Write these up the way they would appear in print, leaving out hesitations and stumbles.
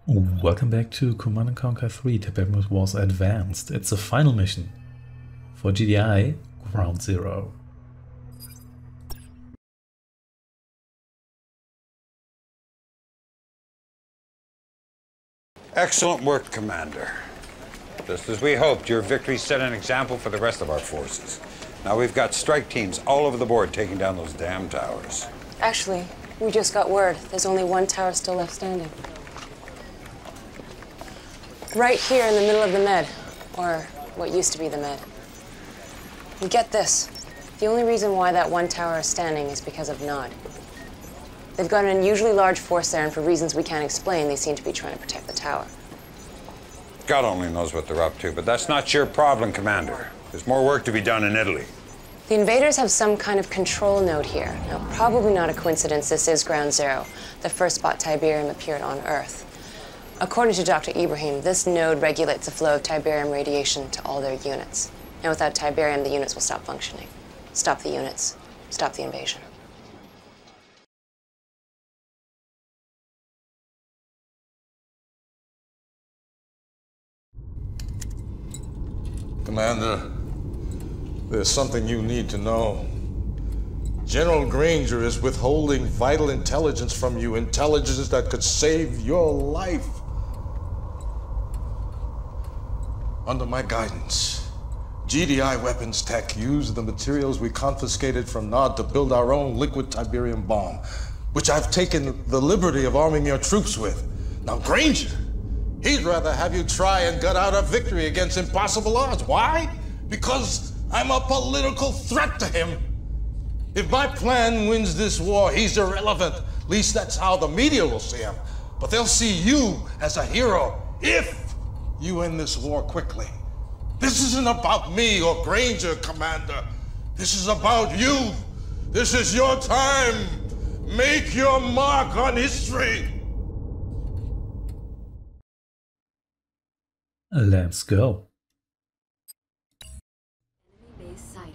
Welcome back to Command & Conquer 3 Tiberium Wars Advanced. It's the final mission for GDI Ground Zero. Excellent work, Commander. Just as we hoped, your victory set an example for the rest of our forces. Now we've got strike teams all over the board taking down those damn towers. Actually, we just got word. There's only one tower still left standing. Right here in the middle of the Med, or what used to be the Med. And get this, the only reason why that one tower is standing is because of Nod. They've got an unusually large force there, and for reasons we can't explain, they seem to be trying to protect the tower. God only knows what they're up to, but that's not your problem, Commander. There's more work to be done in Italy. The invaders have some kind of control node here. Now, probably not a coincidence this is Ground Zero, the first spot Tiberium appeared on Earth. According to Dr. Ibrahim, this node regulates the flow of Tiberium radiation to all their units. And without Tiberium, the units will stop functioning. Stop the units. Stop the invasion. Commander, there's something you need to know. General Granger is withholding vital intelligence from you, intelligence that could save your life. Under my guidance, GDI weapons tech used the materials we confiscated from Nod to build our own liquid Tiberium bomb, which I've taken the liberty of arming your troops with. Now, Granger, he'd rather have you try and gut out a victory against impossible odds. Why? Because I'm a political threat to him. If my plan wins this war, he's irrelevant. At least that's how the media will see him. But they'll see you as a hero if you end this war quickly. This isn't about me or Granger, Commander. This is about you. This is your time. Make your mark on history. Let's go. Enemy base sighted.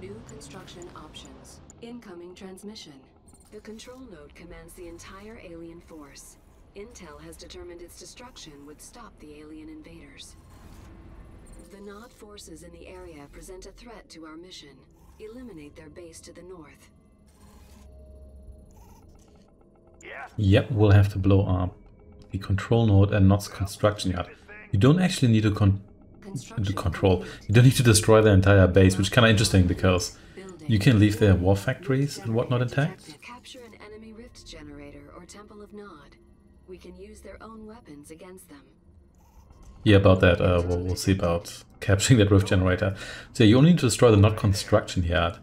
New construction options. Incoming transmission. The control node commands the entire alien force. Intel has determined its destruction would stop the alien invaders. The Nod forces in the area present a threat to our mission. Eliminate their base to the north. Yep, we'll have to blow up the control node and not the construction yard. You don't actually need to control. You don't need to destroy the entire base, which is kind of interesting because you can leave their war factories and whatnot intact. Capture an enemy rift generator or temple of Nod. We can use their own weapons against them. Yeah, about that, we'll see about capturing that rift generator. So you only need to destroy the Nod construction yard.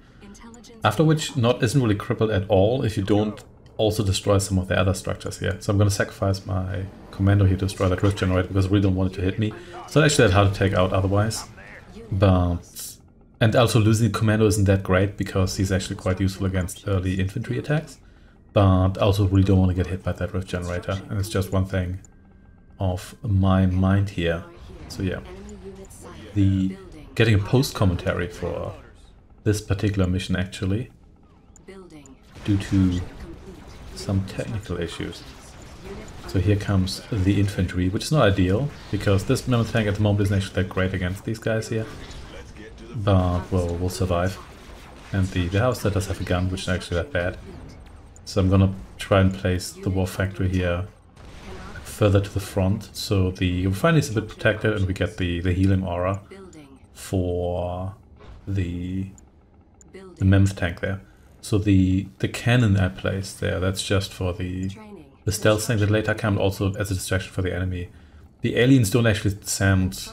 After which, Nod isn't really crippled at all if you don't also destroy some of the other structures here. So I'm going to sacrifice my commando here to destroy that rift generator because I really don't want it to hit me. It's not actually that hard to take out otherwise. But... and also losing the commando isn't that great because he's actually quite useful against early infantry attacks. But I also really don't want to get hit by that rift generator. And it's just one thing of my mind here. So yeah. The getting a post commentary for this particular mission actually. Due to some technical issues. So here comes the infantry, which is not ideal, because this mammoth tank at the moment isn't actually that great against these guys here. But, well, we'll survive. And the house that does have a gun, which is actually that bad. So I'm gonna try and place the war factory here further to the front, so the refinery is a bit protected and we get the healing aura for the mammoth tank there. So the cannon I placed there, that's just for the stealth thing that later comes, also as a distraction for the enemy. The aliens don't actually send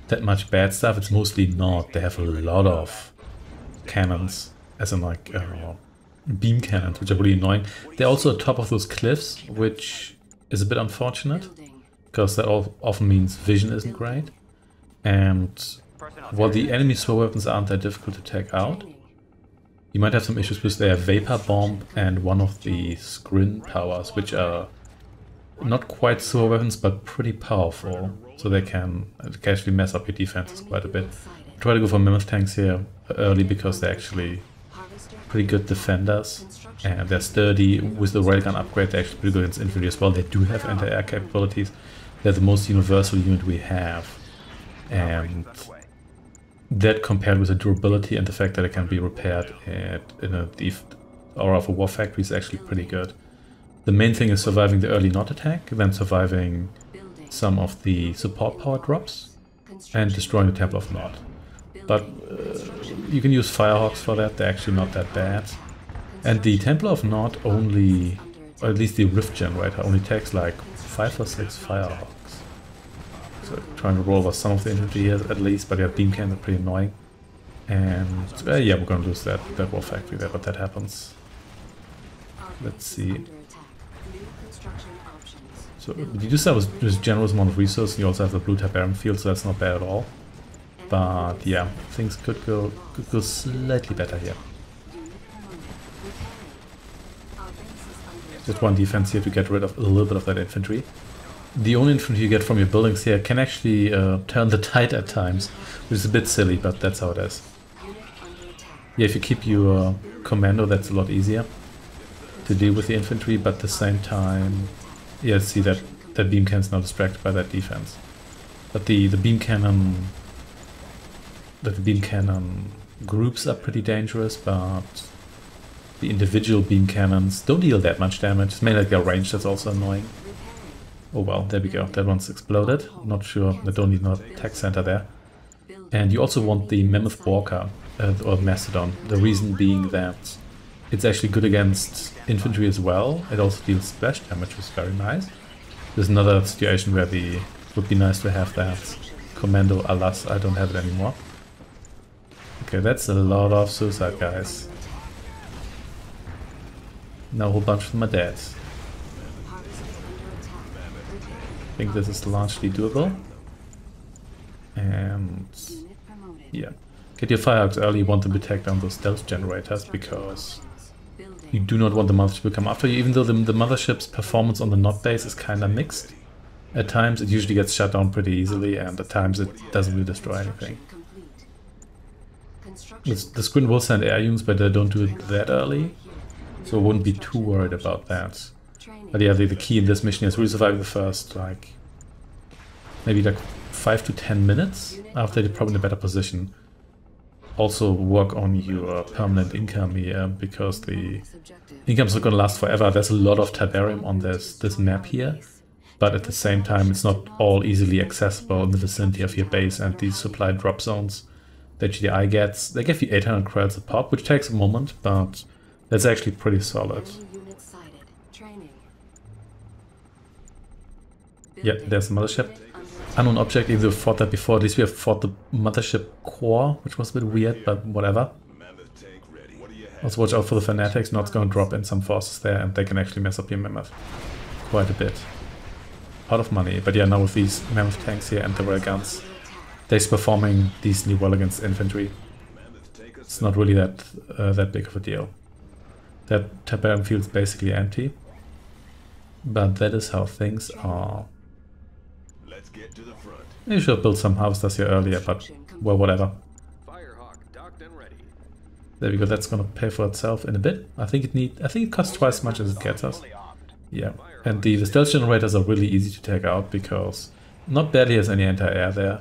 that much bad stuff, it's mostly not. They have a lot of cannons, as in like beam cannons, which are really annoying. They're also on top of those cliffs, which is a bit unfortunate, because that often means vision isn't great. And while the enemy SWOR weapons aren't that difficult to take out, you might have some issues with their Vapor Bomb and one of the Scrin powers, which are not quite SWOR weapons, but pretty powerful. So they can actually mess up your defenses quite a bit. Try to go for mammoth tanks here early because they're actually pretty good defenders. and they're sturdy. With the railgun upgrade, they're actually pretty good against infantry as well. They do have anti-air capabilities. They're the most universal unit we have, and that compared with the durability and the fact that it can be repaired in a aura of a war factory is actually pretty good. The main thing is surviving the early not attack, then surviving some of the support power drops, and destroying the Temple of Nod. But you can use Firehawks for that, they're actually not that bad. And the Temple of Nod only, or at least the Rift Generator, only takes like 5 or 6 Firehawks. So trying to roll over some of the infantry here at least, but yeah, beam cannon are pretty annoying. And yeah, we're gonna lose that war factory there, but that happens. Let's see. So you do start with generous amount of resources, you also have the blue Tiberium field, so that's not bad at all. But yeah, things could go slightly better here. Just one defense here to get rid of a little bit of that infantry. The only infantry you get from your buildings here can actually turn the tide at times, which is a bit silly, but that's how it is. Yeah, if you keep your commando, that's a lot easier to deal with the infantry, but at the same time, yeah, see that beam cannon's now distracted by that defense. But the beam cannon groups are pretty dangerous, but the individual beam cannons don't deal that much damage. It's mainly like their range that's also annoying. Oh well, there we go. That one's exploded. Not sure. I don't need no attack center there. And you also want the Mammoth Walker or Mastodon. The reason being that it's actually good against infantry as well. It also deals splash damage, which is very nice. There's another situation where it would be nice to have that commando. Alas, I don't have it anymore. Okay, that's a lot of suicide guys. Now a whole bunch of them are dead. I think this is largely doable. And yeah, get your Firehawks early. You want them to take down those stealth generators because you do not want the mothership to come after you, even though the mothership's performance on the Nod base is kinda mixed. At times it usually gets shut down pretty easily, and at times it doesn't really destroy anything. The Squint will send air units, but they don't do it that early, so I wouldn't be too worried about that. But yeah, the key in this mission is really surviving the first, like, maybe like 5 to 10 minutes after you're probably in a better position. Also work on your permanent income here, because the income's not gonna last forever. There's a lot of Tiberium on this map here, but at the same time it's not all easily accessible in the vicinity of your base, and these supply drop zones that GDI gets, they give you 800 credits a pop, which takes a moment, but that's actually pretty solid. Yeah, there's the mothership. Unknown object, even though we fought that before, at least we have fought the mothership core, which was a bit weird, but whatever. Also watch out for the fanatics, Nod's gonna drop in some forces there, and they can actually mess up your mammoth quite a bit. Out of money, but yeah, now with these mammoth tanks here and the railguns, they're performing decently well against infantry. It's not really that big of a deal. That Tiberium field is basically empty, but that is how things are. You should have built some harvesters here earlier, but well, whatever. There we go. That's gonna pay for itself in a bit. I think it costs twice as much as it gets us. Yeah, and the stealth generators are really easy to take out because not barely has any anti-air there,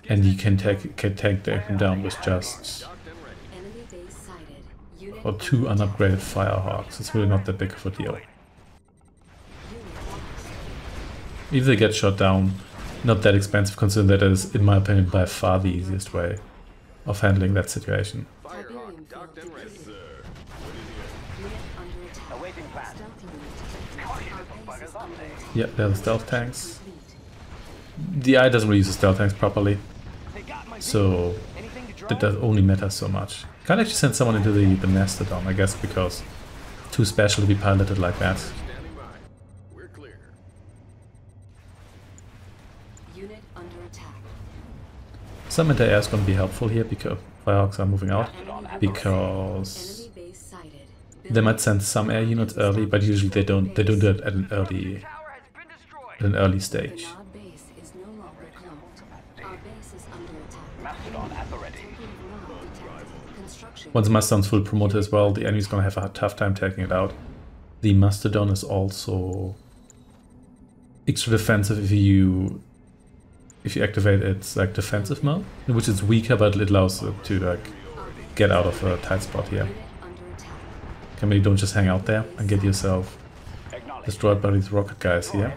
and you can take them down with just or 2 unupgraded Firehawks. It's really not that big of a deal. If they get shot down, not that expensive, considering that is, in my opinion, by far the easiest way of handling that situation. Yeah, they're the stealth tanks. The eye doesn't really use the stealth tanks properly, so that does only matter so much. Can't actually send someone into the Mastodon, I guess, because too special to be piloted like that. Some anti-air is going to be helpful here because Firehawks are moving out, because they might send some air units early, but usually they don't do it at an early stage. Once Mastodon's fully promoted as well, the enemy's gonna have a tough time taking it out. The Mastodon is also extra defensive if you activate its like defensive mode, which is weaker, but it allows it to like get out of a tight spot here. Okay, maybe don't just hang out there and get yourself destroyed by these rocket guys here.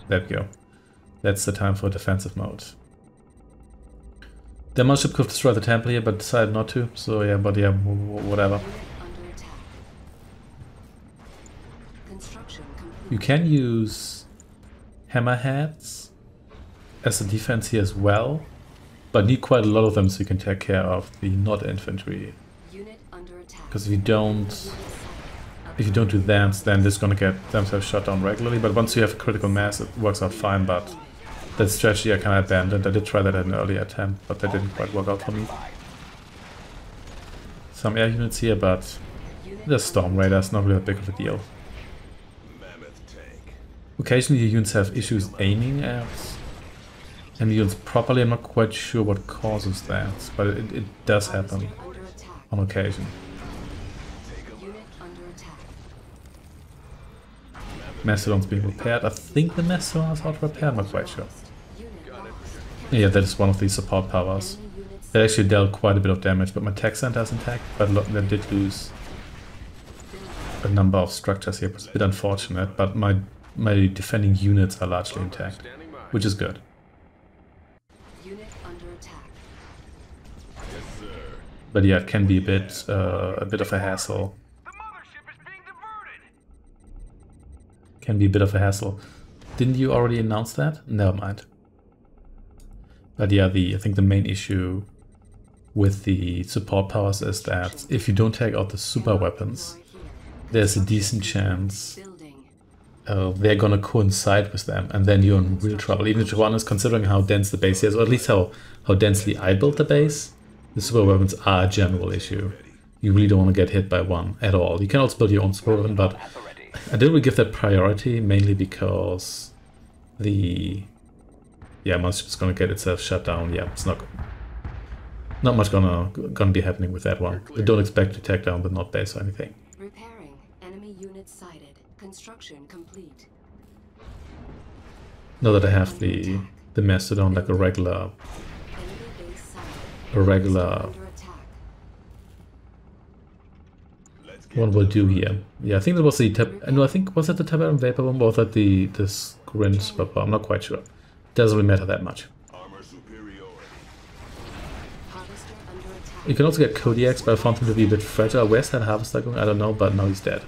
There we go. That's the time for defensive mode. The mothership could have destroyed the temple here, but decided not to. So yeah, but yeah, whatever. You can use hammerheads as a defense here as well, but need quite a lot of them so you can take care of the not infantry. Because if you don't do that, then they're just gonna get themselves shot down regularly. But once you have a critical mass, it works out fine. But that strategy I kind of abandoned. I did try that at an earlier attempt, but that didn't quite work out for me. Some air units here, but the Storm Raiders, not really that big of a deal. Occasionally your units have issues aiming at enemy units properly. I'm not quite sure what causes that, but it does happen on occasion. Mastodon's being repaired. I think the Mastodon is out of repair, I'm not quite sure. Yeah, that is one of the support powers. It actually dealt quite a bit of damage, but my tech center is intact, but they did lose a number of structures here. It's a bit unfortunate, but my defending units are largely intact, which is good. But yeah, it can be a bit of a hassle. Can be a bit of a hassle. Didn't you already announce that? Never mind. But yeah, I think the main issue with the support powers is that if you don't take out the super weapons, there's a decent chance they're gonna coincide with them, and then you're in real trouble. Even if one is considering how dense the base is, or at least how densely I built the base, the super weapons are a general issue. You really don't want to get hit by one at all. You can also build your own super weapon, but I didn't really give that priority, mainly because the mothership is gonna get itself shut down. Yeah, it's not much gonna be happening with that one. I don't expect to take down the Nod base or anything. Repairing. Enemy unit sighted. Construction complete. Now that I have the Mastodon like a regular one will do here. Yeah, I think that was the I think was that the Tiberium Vapor Bomb or was that the Grin Super Bomb? I'm not quite sure. Doesn't really matter that much. You can also get Kodiaks, but I found him to be a bit fragile. Where's that Harvester going? I don't know, but now he's dead.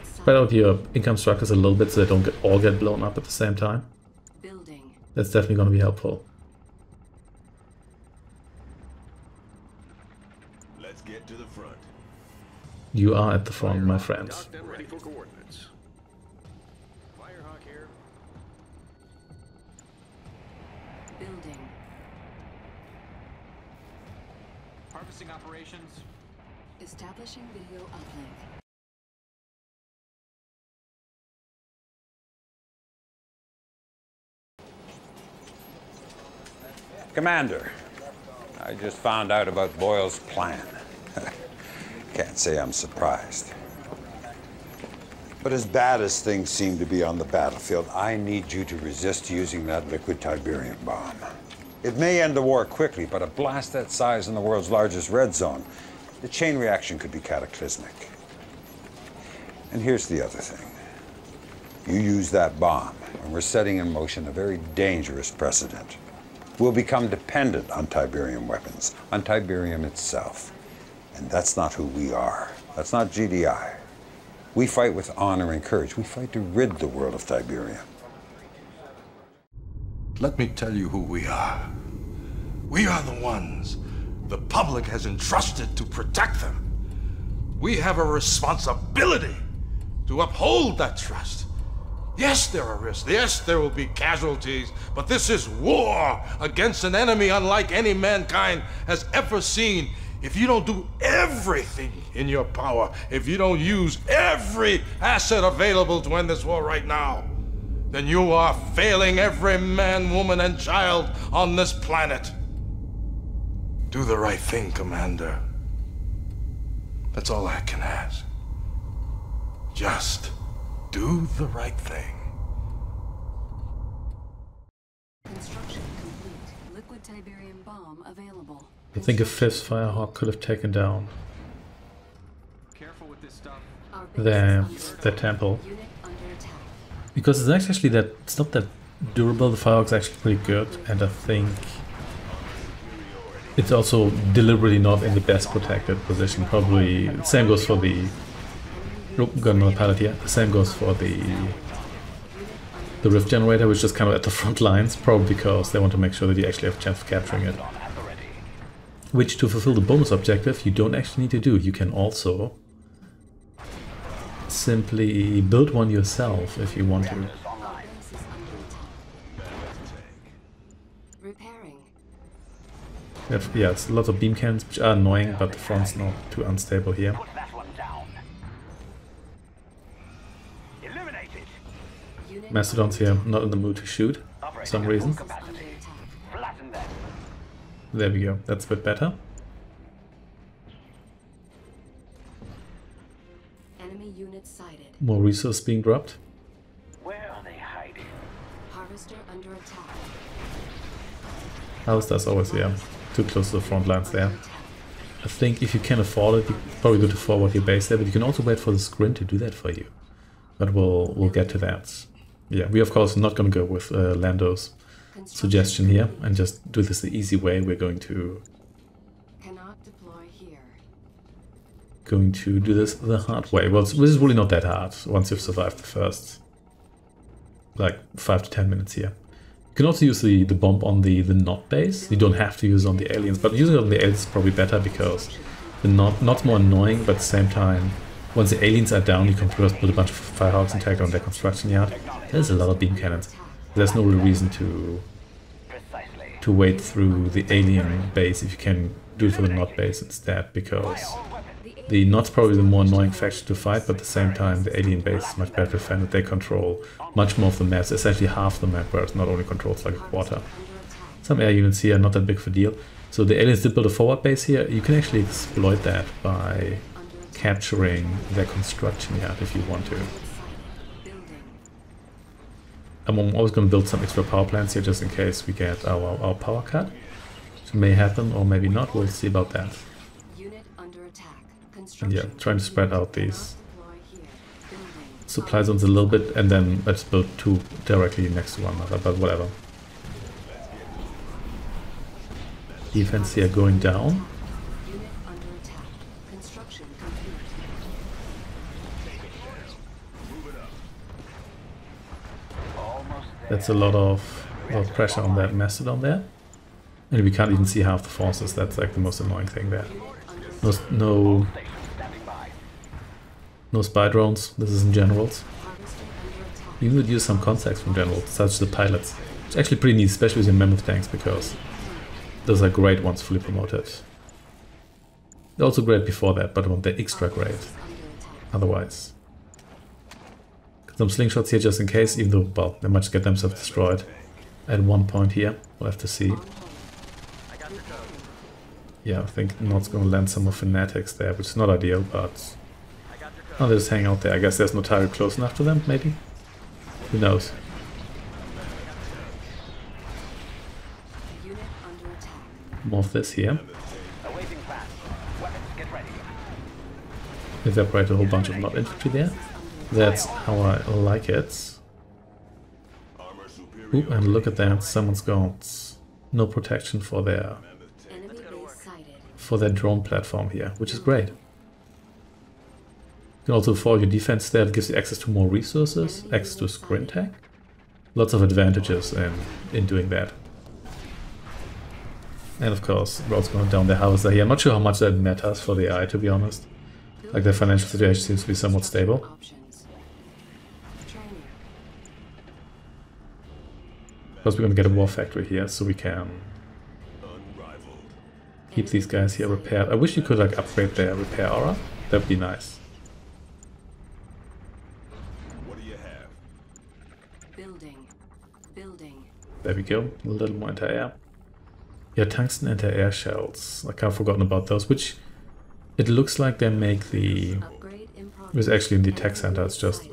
Spread out your income structures a little bit so they don't all get blown up at the same time. That's definitely going to be helpful. Let's get to the front. You are at the front, my friends. Ready for coordinates. Firehawk here. Building. Harvesting operations. Establishing video uplink. Commander, I just found out about Boyle's plan. Can't say I'm surprised. But as bad as things seem to be on the battlefield, I need you to resist using that liquid Tiberium bomb. It may end the war quickly, but a blast that size in the world's largest red zone, the chain reaction could be cataclysmic. And here's the other thing. You use that bomb, and we're setting in motion a very dangerous precedent. We'll become dependent on Tiberium weapons, on Tiberium itself. And that's not who we are. That's not GDI. We fight with honor and courage. We fight to rid the world of Tiberium. Let me tell you who we are. We are the ones the public has entrusted to protect them. We have a responsibility to uphold that trust. Yes, there are risks. Yes, there will be casualties, but this is war against an enemy unlike any mankind has ever seen. If you don't do everything in your power, if you don't use every asset available to end this war right now, then you are failing every man, woman, and child on this planet. Do the right thing, Commander. That's all I can ask. Just do the right thing. Construction complete. Liquid Tiberium bomb available. I think a 5th Firehawk could have taken down Careful with this stuff. Our base is the temple. Unit under attack. Because it's actually that it's not that durable. The Firehawk's actually pretty good, and I think it's also deliberately not in the best protected position. Probably same goes for the got another pilot here. The same goes for the rift generator, which is kind of at the front lines, probably because they want to make sure that you actually have a chance of capturing it. Which, to fulfill the bonus objective, you don't actually need to do. You can also simply build one yourself if you want to. Our base is under attack. Repairing. Yeah, it's lots of beam cannons, which are annoying, but the front's not too unstable here. Mastodons here, not in the mood to shoot, for some reason. Under attack. There we go, that's a bit better. Enemy unit sighted. More resource being dropped. Where are they hiding? Harvester under attack. Harvester's always, yeah, too close to the front lines there. I think if you can afford it, you probably good to forward your base there, but you can also wait for the screen to do that for you. But we'll get to that. Yeah, we of course not going to go with Lando's suggestion here and just do this the easy way. We're going to do this the hard way. Well, this is really not that hard once you've survived the first like 5 to 10 minutes here. You can also use the bomb on the knot base. You don't have to use it on the aliens, but using it on the aliens is probably better because the knot's more annoying, but at the same time, once the aliens are down, you can first build a bunch of Firehawks and take down their construction yard. There's a lot of beam cannons. There's no real reason to wait through the alien base if you can do it for the knot base instead, because the knot's probably the more annoying faction to fight, but at the same time the alien base is much better defended. They control much more of the map, essentially half the map, whereas not only controls like a quarter. Some air units here are not that big of a deal. So the aliens did build a forward base here. You can actually exploit that by capturing their construction yard if you want to. I'm always going to build some extra power plants here just in case we get our power cut. Which may happen or maybe not, we'll see about that. And yeah, trying to spread out these supply zones a little bit, and then let's build 2 directly next to one another, but whatever. Defense here going down. That's a lot of pressure on that Mastodon there. And we can't even see half the forces. That's like the most annoying thing there. No spy drones. This is in generals. You would use some contacts from generals, such as the pilots. It's actually pretty neat, especially with your mammoth tanks, because those are great once fully promoted. They're also great before that, but they're extra great otherwise. Some slingshots here just in case, even though, well, they might get themselves destroyed at one point here. We'll have to see. Yeah, I think Not's going to land some more fanatics there, which is not ideal, but... Oh, they just hang out there. I guess there's no target close enough to them, maybe? Who knows? More of this here. Evaporate a whole bunch of Not infantry there. That's how I like it. Ooh, and look at that, someone's got no protection for their drone platform here, which is great. You can also forward your defense there, it gives you access to more resources, access to screen tech. Lots of advantages in doing that. And of course, we're also going down the harvester here. I'm not sure how much that matters for the AI, to be honest. Like, their financial situation seems to be somewhat stable. Because we're going to get a war factory here, so we can keep these guys here repaired. I wish you could like upgrade their repair aura. That would be nice. What do you have? There we go, a little more anti-air. Yeah, tungsten anti-air shells. I kind of forgotten about those, which it looks like they make the... It was actually in the tech center, it's just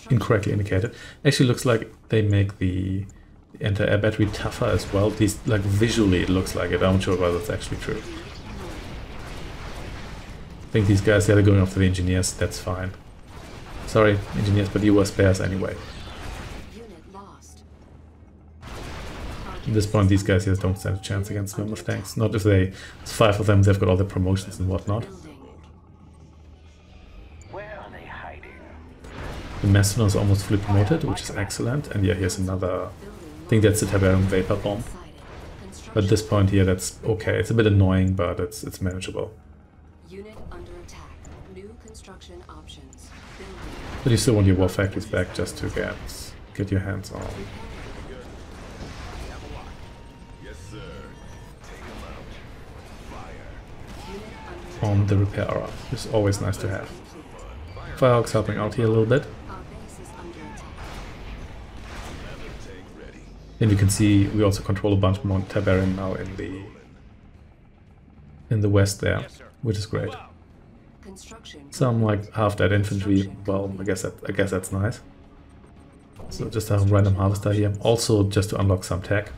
incorrectly indicated. Actually looks like they make the anti-air battery tougher as well. These, like, visually it looks like it. I'm not sure whether that's actually true. I think these guys, yeah, they're going after the engineers, that's fine. Sorry, engineers, but you were spares anyway. At this point, these guys here don't stand a chance against mammoth tanks. Not if they... There's 5 of them, they've got all the promotions and whatnot. Where are they hiding? The Mastodon is almost fully promoted, which is excellent. And yeah, here's another... I think that's the Tiberium Vapor Bomb. But at this point here, that's okay. It's a bit annoying, but it's manageable. Unit under attack. New construction options. But you still want your war factories back just to get your hands on. On the repairer, which is always nice to have. Firehawk's helping out here a little bit. And you can see we also control a bunch more Tiberium now in the west there, which is great. Some like half that infantry. Well, I guess that's nice. So just a random harvester here. Also just to unlock some tech.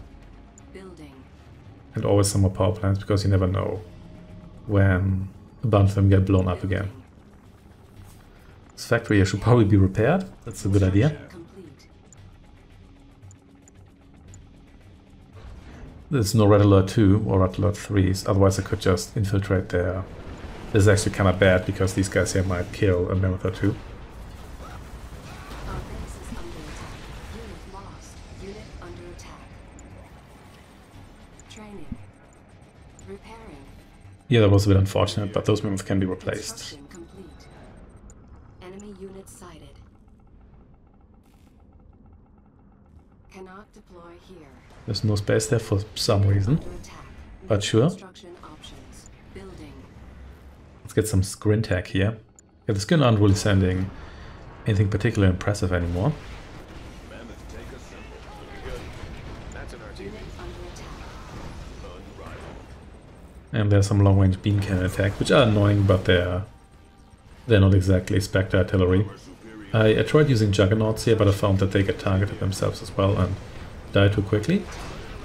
And always some more power plants, because you never know when a bunch of them get blown up again. This factory here should probably be repaired. That's a good idea. There's no Red Alert 2 or Red Alert 3s, otherwise I could just infiltrate there. This is actually kind of bad, because these guys here might kill a mammoth or two. Yeah, that was a bit unfortunate, but those mammoths can be replaced. Enemy units sighted. Cannot deploy here. There's no space there for some reason, but sure. Let's get some screen tech here. Yeah, the skin aren't really sending anything particularly impressive anymore. And there's some long-range beam cannon attack, which are annoying, but they're not exactly Spectre artillery. I tried using Juggernauts here, but I found that they get targeted themselves as well and die too quickly.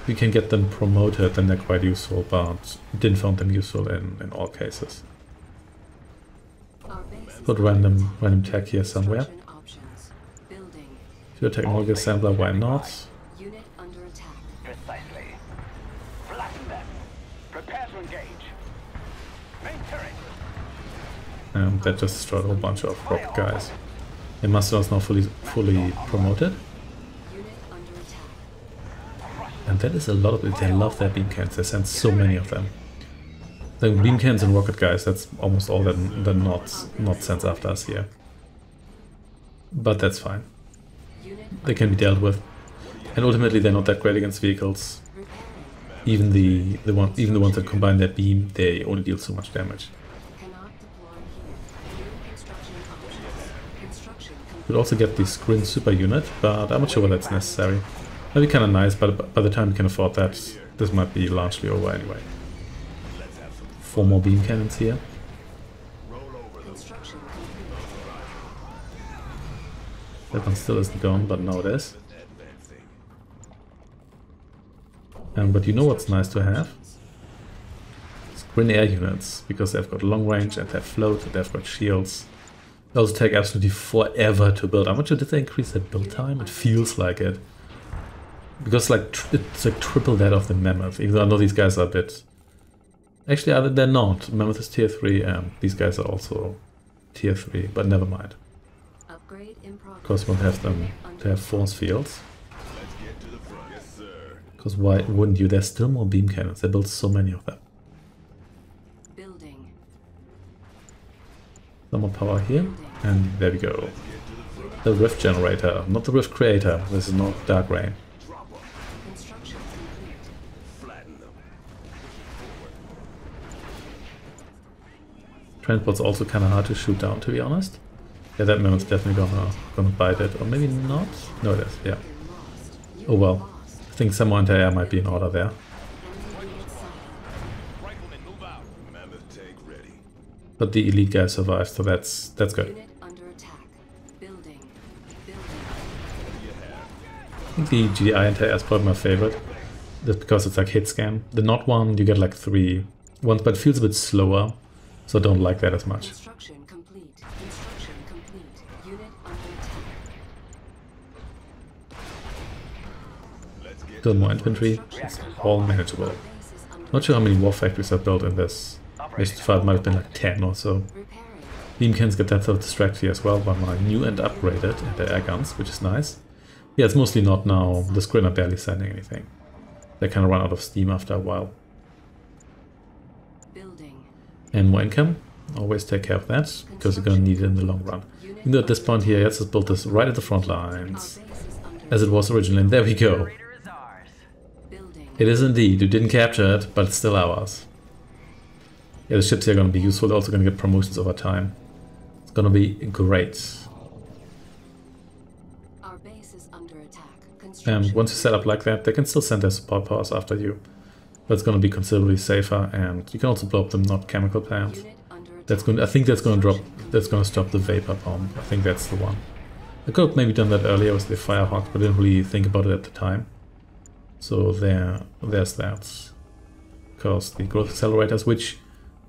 We can get them promoted, then they're quite useful, but didn't find them useful in all cases. Put random tech here somewhere. Fuel technology assembler, why not? Precisely. Flatten them. Prepare to engage. Main turret. And that just destroyed a whole bunch of rock guys. The Mastodon's now fully promoted. And that is a lot of it. They love their beam cannons. They send so many of them. The beam cannons and rocket guys, that's almost all that not sends after us here. But that's fine. They can be dealt with. And ultimately they're not that great against vehicles. Even the ones that combine their beam, they only deal so much damage. We'll also get the Scrin super unit, but I'm not sure whether that's necessary. That'd be kind of nice, but by the time we can afford that, this might be largely over anyway. 4 more beam cannons here. That one still isn't gone, but now it is. But you know what's nice to have? Scrin air units, because they've got long range and they have float, they've got shields. Those take absolutely forever to build. I'm not sure, did they increase their build time? It feels like it. Because it's like triple that of the Mammoth, even though I know these guys are a bit... Actually, they're not. Mammoth is tier 3 and these guys are also tier 3, but never mind. Of course, we won't have them to have force fields. Because why wouldn't you? There's still more beam cannons. They built so many of them. Some more power here, and there we go. The Rift Generator, not the Rift Creator. This is not Dark Rain. Transport's also kind of hard to shoot down, to be honest. Yeah, that mammoth's definitely gonna bite it, or maybe not. No, it is. Yeah. Oh well. I think some more anti-air might be in order there. Riflemen, move out. Mammoth tank ready. But the elite guy survived, so that's good. Unit under attack. Building. I think the GDI anti-air is probably my favorite. Just because it's like hit scan. The not one, you get like 3 ones, but it feels a bit slower. So I don't like that as much. Construction complete. Construction complete. Unit under attack. Still more infantry. It's all manageable. Not sure how many war factories are built in this mission file. It might have been like 10 or so. Repairing. Beam cannons get that sort of distracted here as well by my new and upgraded anti-air guns, which is nice. Yeah, it's mostly not now. The screen are barely sending anything. They kind of run out of steam after a while. Building. And more income. Always take care of that, because you're going to need it in the long run. Even though at this point here, let's just build this right at the front lines, as it was originally. And there we go. Building. It is indeed. You didn't capture it, but it's still ours. Yeah, the ships here are going to be useful. They're also going to get promotions over time. It's going to be great. Our base is under attack. And Construction. once you set up like that, they can still send their support powers after you. But it's going to be considerably safer, and you can also blow up the not chemical plant. Unit under attack. That's going. I think that's going to drop. That's going to stop the vapor bomb. I think that's the one. I could have maybe done that earlier with the Firehawk, but I didn't really think about it at the time. So there's that. Because the growth accelerators, which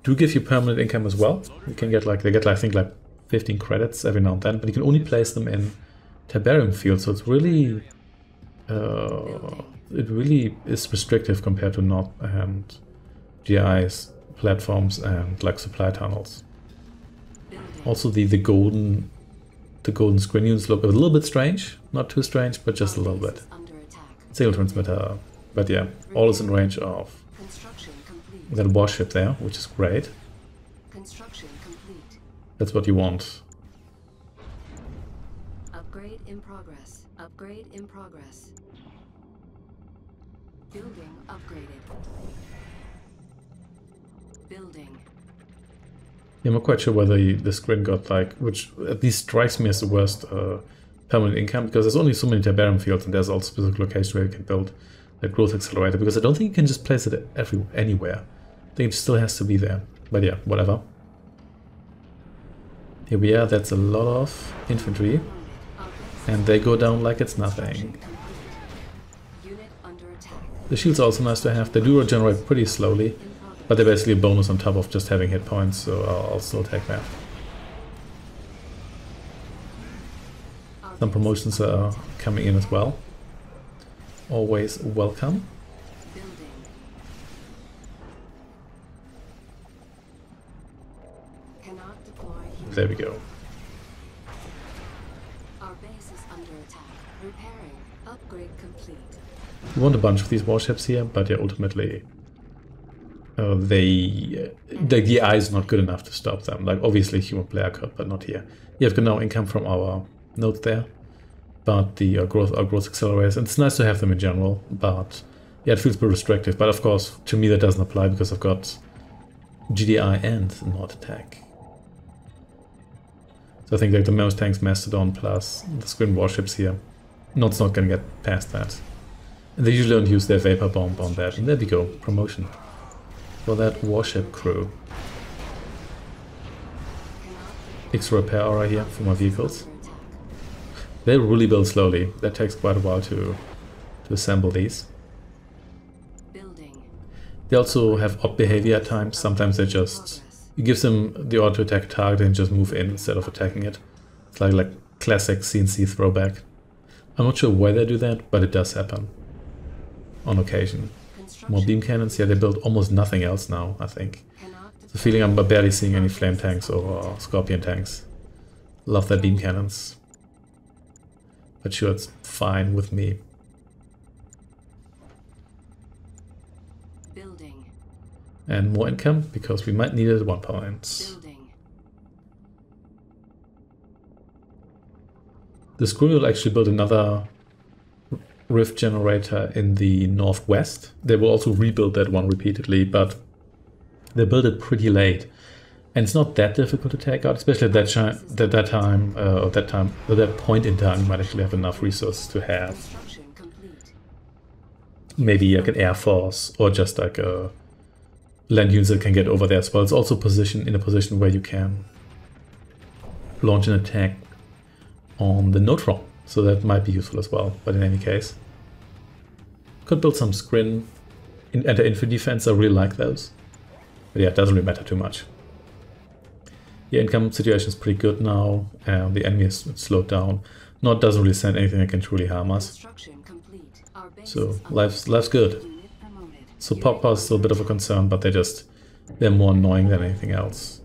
do give you permanent income as well. You can get like, they get like, I think like 15 credits every now and then, but you can only place them in Tiberium fields, so it's really it really is restrictive compared to not and GIs, platforms, and like supply tunnels. Also the golden screen units look a little bit strange, not too strange, but just a little bit. Under attack. Signal transmitter, but yeah, all is in range of Construction complete. that warship there, which is great. Construction complete. That's what you want. Upgrade in progress. Upgrade in progress. Building upgraded. Building. Yeah, I'm not quite sure whether the screen got like, which at least strikes me as the worst permanent income, because there's only so many Tiberium fields, and there's also specific locations where you can build a growth accelerator, because I don't think you can just place it anywhere. I think it still has to be there. But yeah, whatever. Here we are, that's a lot of infantry, and they go down like it's nothing. Unit under attack. The shields are also nice to have. They do regenerate pretty slowly, but they're basically a bonus on top of just having hit points, so I'll still take that. Some promotions are coming in as well. Always welcome. Building. Cannot deploy here. There we go. Our base is under attack. Repairing. Upgrade complete. You want a bunch of these warships here, but yeah, ultimately the GDI is not good enough to stop them. Like obviously human player could, but not here. You have no income from our nodes there, but the growth accelerators. And it's nice to have them in general, but yeah, it feels a bit restrictive. But of course, to me that doesn't apply because I've got GDI and not attack. So I think like the most tanks, Mastodon plus the screen warships here, it's not going to get past that. And they usually don't use their vapor bomb on that. And there we go, promotion for that warship crew. Extra repair aura here for my vehicles. They really build slowly. That takes quite a while to assemble these. Building. They also have odd behavior at times. Sometimes they just, you give them the order to attack a target and just move in instead of attacking it. It's like classic CNC throwback. I'm not sure why they do that, but it does happen on occasion. More beam cannons. Yeah, they build almost nothing else now, I think. The feeling I'm barely seeing any flame tanks or scorpion tanks. Love their beam cannons. But sure, it's fine with me. Building. And more income, because we might need it at one point. Building. The screw will actually build another rift generator in the northwest. They will also rebuild that one repeatedly, but they built it pretty late. And it's not that difficult to take out, especially at that point in time, you might actually have enough resources to have Construction complete. maybe like an air force or just like a land units that can get over there as well. It's also positioned in a position where you can launch an attack on the neutron, so that might be useful as well. But in any case, could build some scrin anti-infantry defense. I really like those, but yeah, it doesn't really matter too much. The income situation is pretty good now, and the enemy is slowed down. Not doesn't really send anything that can truly harm us. So life's good. So pop power is still a bit of a concern, but they're more annoying than anything else.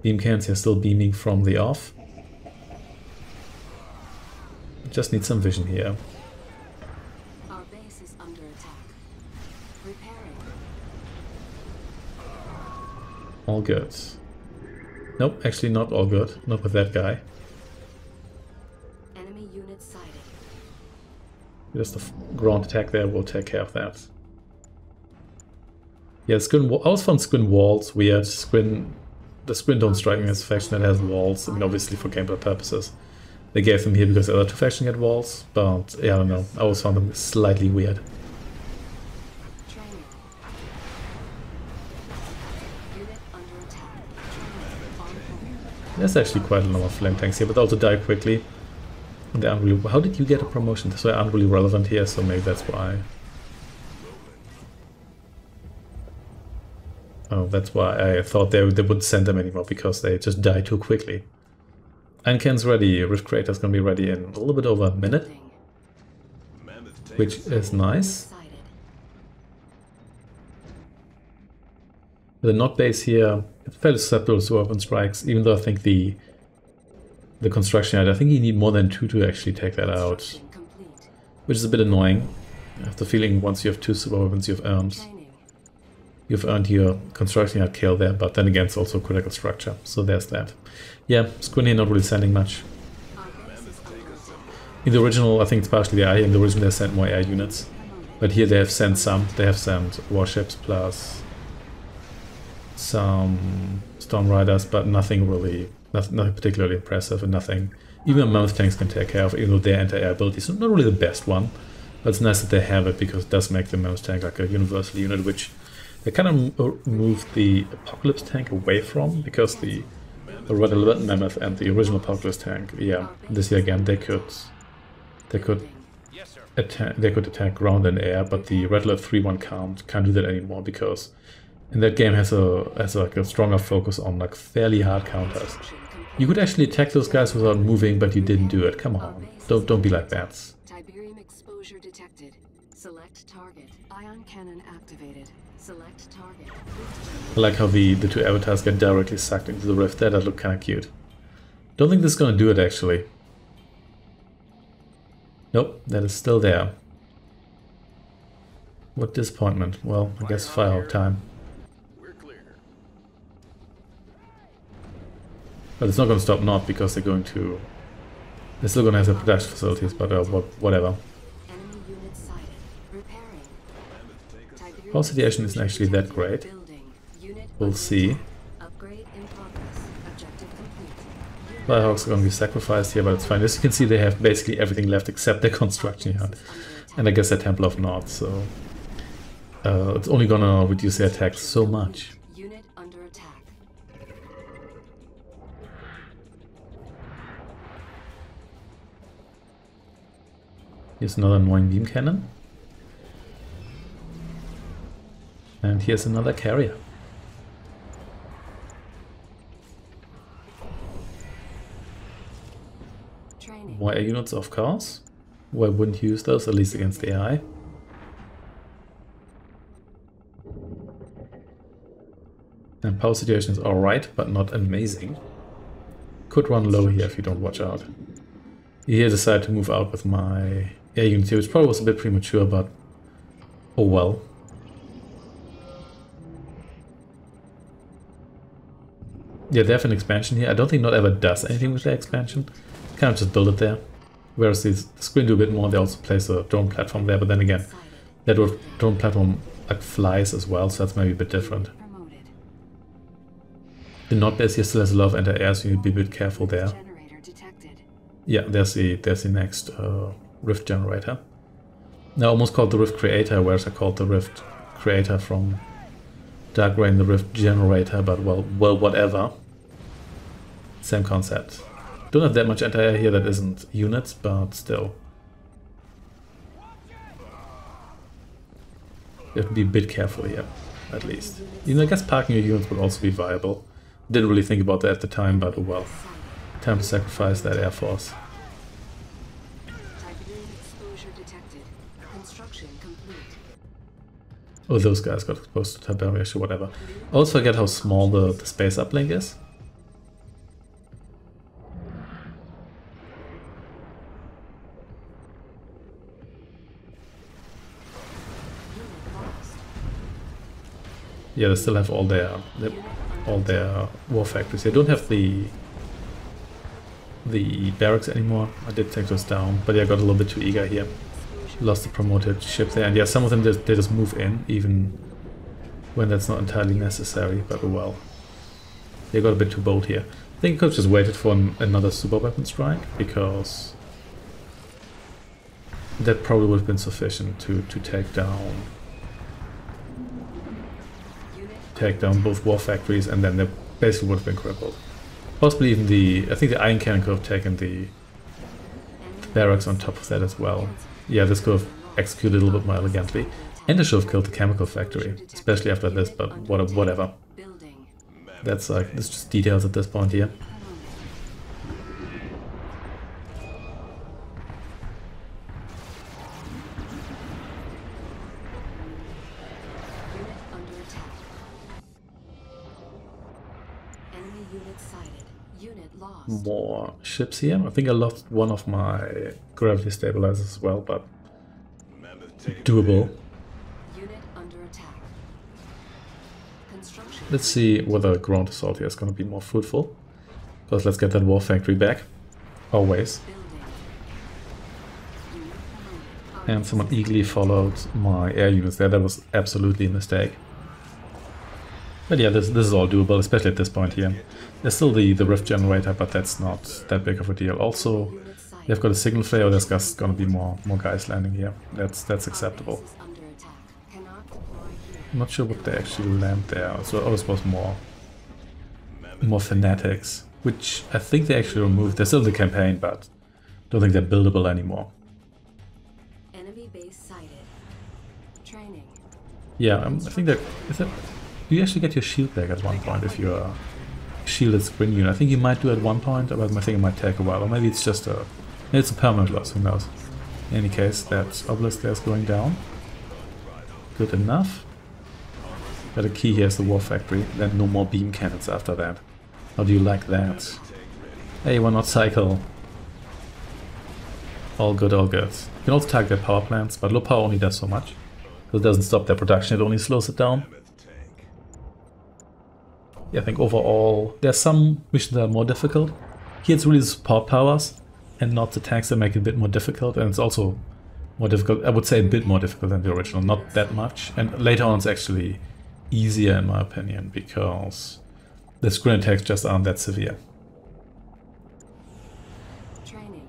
Beam cans are still beaming from the off. Just need some vision here. Our base is under attack. Repairing. All good. Nope, actually not all good. Not with that guy. Enemy unit sighted. Just a ground attack there will take care of that. Yeah, I always found screen walls weird. The screen don't strike me as a faction that has walls. I mean, obviously for gameplay purposes. They gave them here because the other two factions had walls, but yeah, I don't know. I always found them slightly weird. There's actually quite a lot of flame tanks here, but they also die quickly. And they aren't really. How did you get a promotion? So they aren't really relevant here, so maybe that's why. Oh, that's why I thought they wouldn't send them anymore, because they just die too quickly. Ancan's ready. Rift Creator's gonna be ready in a little bit over a minute, which is nice. The Not base here, it's fairly susceptible to weapon strikes, even though I think the construction yard, I think you need more than 2 to actually take that out, which is a bit annoying. I have the feeling once you have 2 super weapons, you've earned your construction yard kill there, but then again it's also critical structure, so there's that. Yeah, Squin here not really sending much. In the original, I think it's partially the air. In the original they sent more air units, but here they have sent some. They have sent warships plus some Storm Riders, but nothing really, nothing particularly impressive, and nothing even mammoth tanks can take care of, even though their anti-air ability is not really the best one. But it's nice that they have it, because it does make the mammoth tank like a universal unit, which they kind of moved the Apocalypse tank away from, because the Red Alert Mammoth and the original Apocalypse tank, yeah, this year again they could attack ground and air, but the Red Alert 3-1 can't do that anymore, because in that game has like a stronger focus on like fairly hard counters. You could actually attack those guys without moving, but you didn't do it. Come on, don't be like that. Tiberium exposure detected. Select target. Ion cannon activated. Select target. I like how the 2 avatars get directly sucked into the rift there. That looked kind of cute. Don't think this is gonna do it actually. Nope, that is still there. What disappointment. Well, I guess Firehawk time. But it's not going to stop Nord, because they're still going to have their production facilities, but whatever. Power situation isn't actually that great. We'll see. Firehawks are going to be sacrificed here, but it's fine. As you can see, they have basically everything left except their construction yard. And I guess their Temple of Nord, so it's only going to reduce their attacks so much. Here's another annoying beam cannon. And here's another carrier. More air units, of course. Why wouldn't you use those, at least against the AI? And power situation is alright, but not amazing. Could run low here if you don't watch out. Here I decided to move out with my air unit here, which probably was a bit premature, but oh well. Yeah, they have an expansion here. I don't think Not ever does anything with their expansion. Kind of just build it there. Whereas the screen do a bit more, they also place a drone platform there, but then again, that drone platform like flies as well, so that's maybe a bit different. The Not base here still has a lot of anti-air, so you need to be a bit careful there. Yeah, there's the next rift generator. I almost called the Rift Creator, whereas I called the Rift Creator from Dark Reign the Rift Generator, but well, whatever. Same concept. Don't have that much anti-air here that isn't units, but still. You have to be a bit careful here, at least. You know, I guess parking your units would also be viable. Didn't really think about that at the time, but oh well. Time to sacrifice that air force. Oh, those guys got exposed to Tiberium or whatever. Also forget how small the space uplink is. Yeah, they still have all their war factories. They don't have the barracks anymore. I did take those down, but yeah, I got a little bit too eager here. Lost the promoted ship there, and yeah, some of them they just move in, even when that's not entirely necessary, but oh well. They got a bit too bold here. I think I could have just waited for another super weapon strike, because that probably would have been sufficient to take down both war factories, and then they basically would have been crippled. Possibly even I think the iron cannon could have taken the barracks on top of that as well. Yeah, this could have executed a little bit more elegantly. And it should have killed the chemical factory, especially after this, but whatever. That's just details at this point here. More ships here. I think I lost one of my gravity stabilizers as well, but doable. Let's see whether ground assault here is going to be more fruitful. Because let's get that war factory back. Always. And someone eagerly followed my air units there. That was absolutely a mistake. But yeah, this is all doable, especially at this point here. There's still the rift generator, but that's not that big of a deal. Also, they've got a signal flare, there's just gonna be more guys landing here. That's acceptable. I'm not sure what they actually land there. So I was more fanatics, which I think they actually removed. They're still in the campaign, but don't think they're buildable anymore. Enemy base sighted. Training. Yeah, I think that do you actually get your shield back at one point if you're a shielded sprint unit? I think you might do at one point, but I think it might take a while. Or maybe it's just maybe it's a permanent loss, who knows. In any case, that obelisk there is going down. Good enough. But the key here is the war factory, then no more beam cannons after that. How do you like that? Hey, why not cycle? All good, all good. You can also target their power plants, but low power only does so much. It doesn't stop their production, it only slows it down. Yeah, I think overall, there's some missions that are more difficult. Here it's really the support powers and not the tanks that make it a bit more difficult, and it's also more difficult, I would say a bit more difficult than the original, not that much. And later on it's actually easier in my opinion, because the screen attacks just aren't that severe. Training.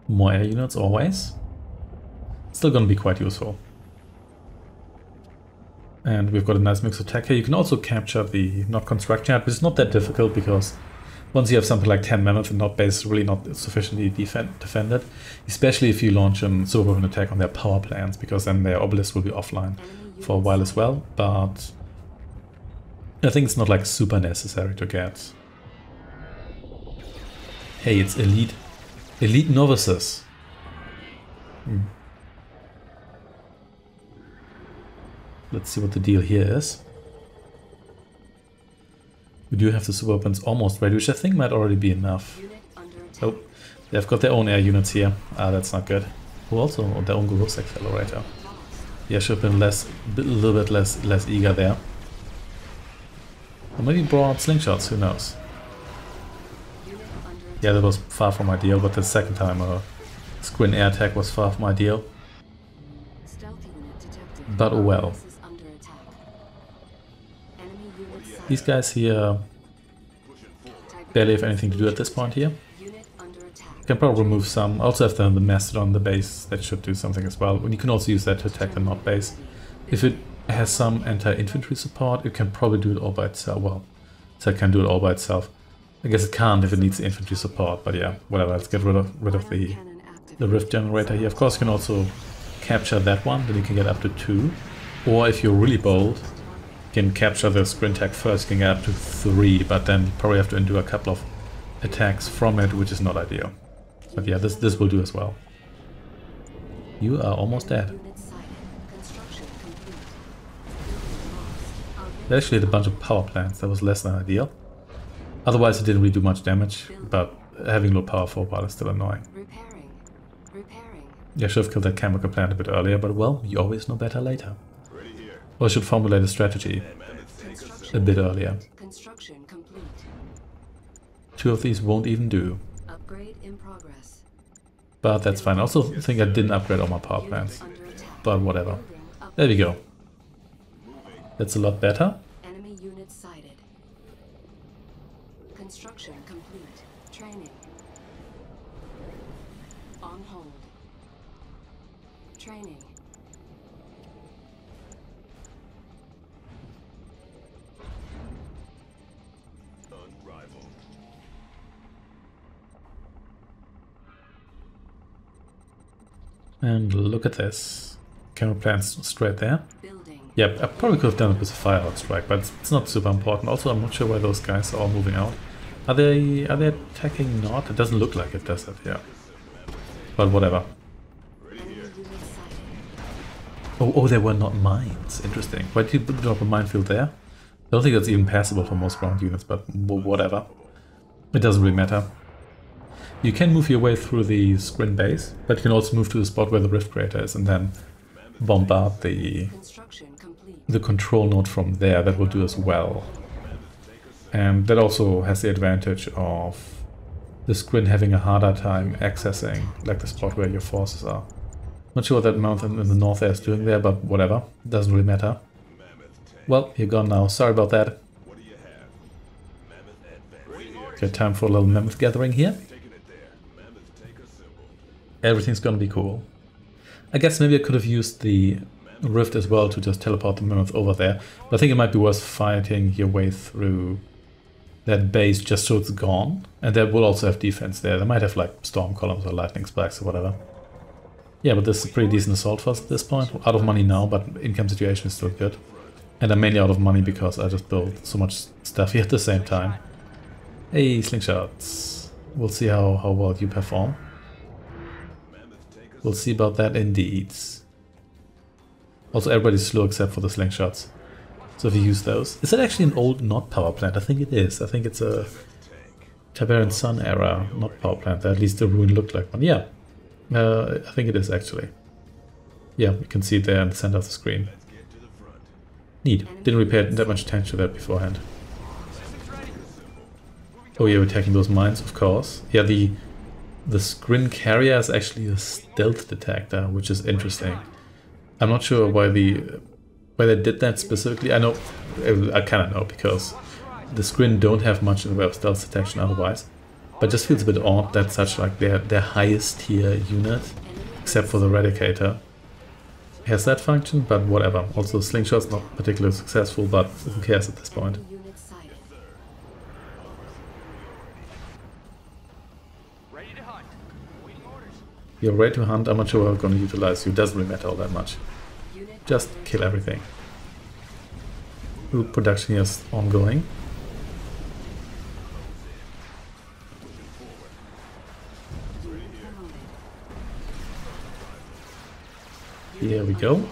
More air units always. Still gonna be quite useful. And we've got a nice mix of tech here. You can also capture the not construction yard, which is not that difficult because once you have something like 10 mammoth, the not base is really not sufficiently defended. Especially if you launch a super weapon attack on their power plants, because then their obelisk will be offline for a while as well. But I think it's not like super necessary to get. Hey, it's elite novices. Let's see what the deal here is. We do have the super weapons almost ready, which I think might already be enough. Oh, they've got their own air units here. Ah, that's not good. Who also their own growth accelerator. Yeah, should have been a little bit less eager there. Or maybe brought slingshots, who knows. Yeah, that was far from ideal, but the second time a screen air attack was far from ideal. But oh well. These guys here barely have anything to do at this point here. You can probably remove some. Also have the Mastodon, the base, that should do something as well. And you can also use that to attack the Nod base. If it has some anti-infantry support, it can probably do it all by itself. Well, so it can do it all by itself. I guess it can't if it needs infantry support, but yeah, whatever. Let's get rid of the rift generator here. Of course, you can also capture that one, then you can get up to 2. Or if you're really bold, you can capture the screen tech first, you can get up to 3, but then you probably have to endure a couple of attacks from it, which is not ideal. But yeah, this will do as well. You are almost dead. They actually had a bunch of power plants, that was less than ideal. Otherwise it didn't really do much damage, but having low power for a while is still annoying. Yeah, I should have killed that chemical plant a bit earlier, but well, you always know better later. Or I should formulate a strategy a bit earlier. 2 of these won't even do. But that's fine. I also think I didn't upgrade all my power plants. But whatever. There we go. That's a lot better. Enemy unit sighted. Construction complete. Training. On hold. Training. Unrivaled. And look at this. Chemical plants straight there. Building. Yep, I probably could have done it with a fire strike, but it's not super important. Also, I'm not sure why those guys are all moving out. Are they attacking Nod? It doesn't look like it, does it? Yeah. But whatever. Oh, they were not mines. Interesting. Why did you drop a minefield there? I don't think that's even passable for most ground units, but whatever. It doesn't really matter. You can move your way through the Scrin base, but you can also move to the spot where the rift crater is and then bombard the control node from there. That will do as well. And that also has the advantage of the Scrin having a harder time accessing like the spot where your forces are. Not sure what that mountain in the north there is doing there, but whatever. It doesn't really matter. Well, you're gone now. Sorry about that. Okay, time for a little mammoth gathering here. Everything's gonna be cool. I guess maybe I could have used the rift as well to just teleport the mammoth over there. But I think it might be worth fighting your way through that base just so it's gone. And that will also have defense there. They might have like storm columns or lightning spikes or whatever. Yeah, but this is a pretty decent assault force at this point. Out of money now, but income situation is still good. And I'm mainly out of money because I just built so much stuff here at the same time. Hey, slingshots. We'll see how well you perform. We'll see about that indeed. Also, everybody's slow except for the slingshots. So if you use those... Is that actually an old Nod power plant? I think it is. I think it's a Tiberium Sun era Nod power plant. At least the ruin looked like one. Yeah. I think it is actually. Yeah, you can see it there in the center of the screen. Neat. Didn't really pay that much attention to that beforehand. Oh yeah, we're attacking those mines, of course. Yeah, the Scrin carrier is actually a stealth detector, which is interesting. I'm not sure why they did that specifically. I know, I kind of know, because the Scrin don't have much in the way of stealth detection otherwise. But it just feels a bit odd that such like their highest tier unit, except for the Radicator, has that function, but whatever. Also, Slingshot's not particularly successful, but who cares at this point? You're ready to hunt. I'm not sure how I'm going to utilize you. Doesn't really matter all that much. Just kill everything. Ooh, production is ongoing. Here we go.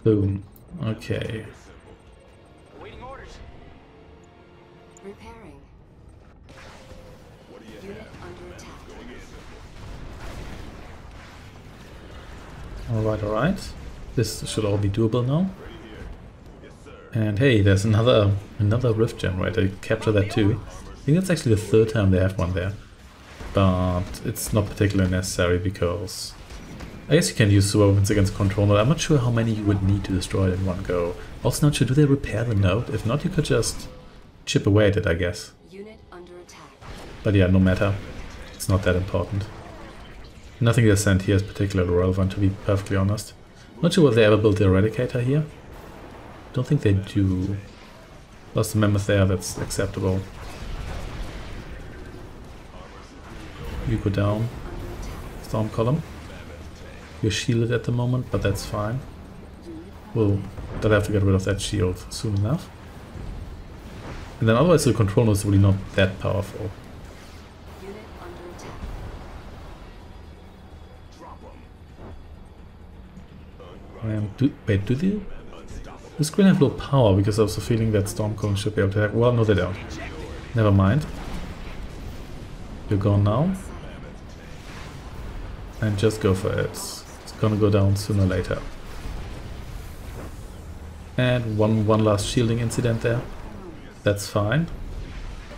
Boom. Okay. Awaiting orders. Repairing. Unit under attack. Alright. This should all be doable now. And hey, there's another rift generator. You capture that too. I think that's actually the third time they have one there. But it's not particularly necessary because I guess you can use super weapons against control node. I'm not sure how many you would need to destroy it in one go. Also not sure, do they repair the node? If not, you could just chip away at it, I guess. Unit under attack. But yeah, no matter. It's not that important. Nothing they sent here is particularly relevant, to be perfectly honest. Not sure whether they ever built the Eradicator here. Don't think they do. Lost the Mammoth there, that's acceptable. You go down. Storm Column. You're shielded at the moment, but that's fine. We'll have to get rid of that shield soon enough. And then otherwise the control node is really not that powerful. Unit under attack. Wait, do they? The screen have low power because I was a feeling that Storm Column should be able to attack. Well, no they don't. Never mind. You're gone now. And just go for it. It's gonna go down sooner or later. And one last shielding incident there. That's fine.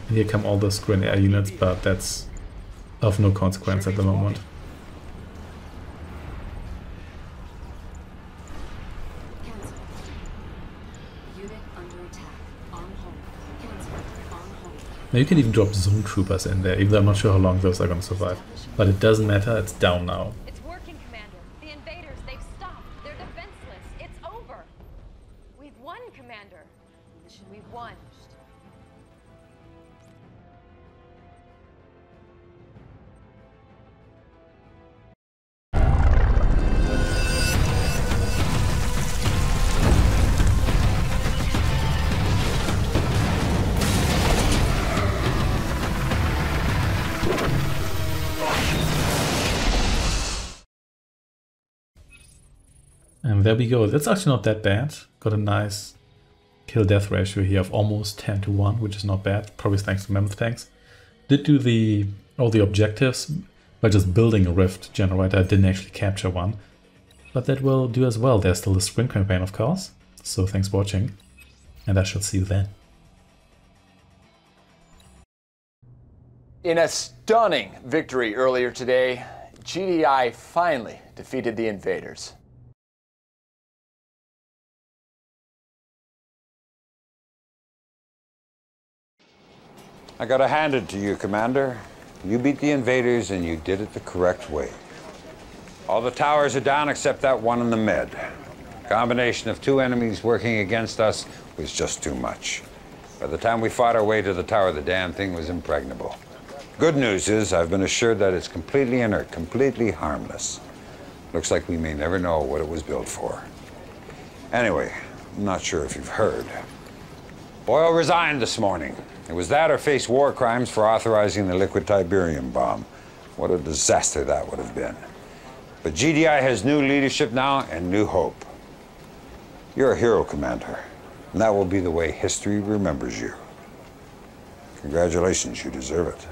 And here come all the screen air units, but that's of no consequence at the moment. Cancel. Unit under attack. On hold. Cancel. On hold. Now you can even drop zone troopers in there, even though I'm not sure how long those are gonna survive. But it doesn't matter, it's down now. It's working, Commander. The invaders, they've stopped. They're defenseless. It's over. We've won, Commander. We've won. And there we go. That's actually not that bad. Got a nice kill-death ratio here of almost 10-1, which is not bad. Probably thanks to Mammoth tanks. Did do all the objectives by just building a rift generator. I didn't actually capture one. But that will do as well. There's still the spring campaign, of course. So thanks for watching. And I shall see you then. In a stunning victory earlier today, GDI finally defeated the invaders. I gotta hand it to you, Commander. You beat the invaders and you did it the correct way. All the towers are down except that one in the mid. Combination of two enemies working against us was just too much. By the time we fought our way to the tower, the damn thing was impregnable. Good news is I've been assured that it's completely inert, completely harmless. Looks like we may never know what it was built for. Anyway, I'm not sure if you've heard. Boyle resigned this morning. It was that or face war crimes for authorizing the liquid Tiberium bomb. What a disaster that would have been. But GDI has new leadership now and new hope. You're a hero, Commander, and that will be the way history remembers you. Congratulations, you deserve it.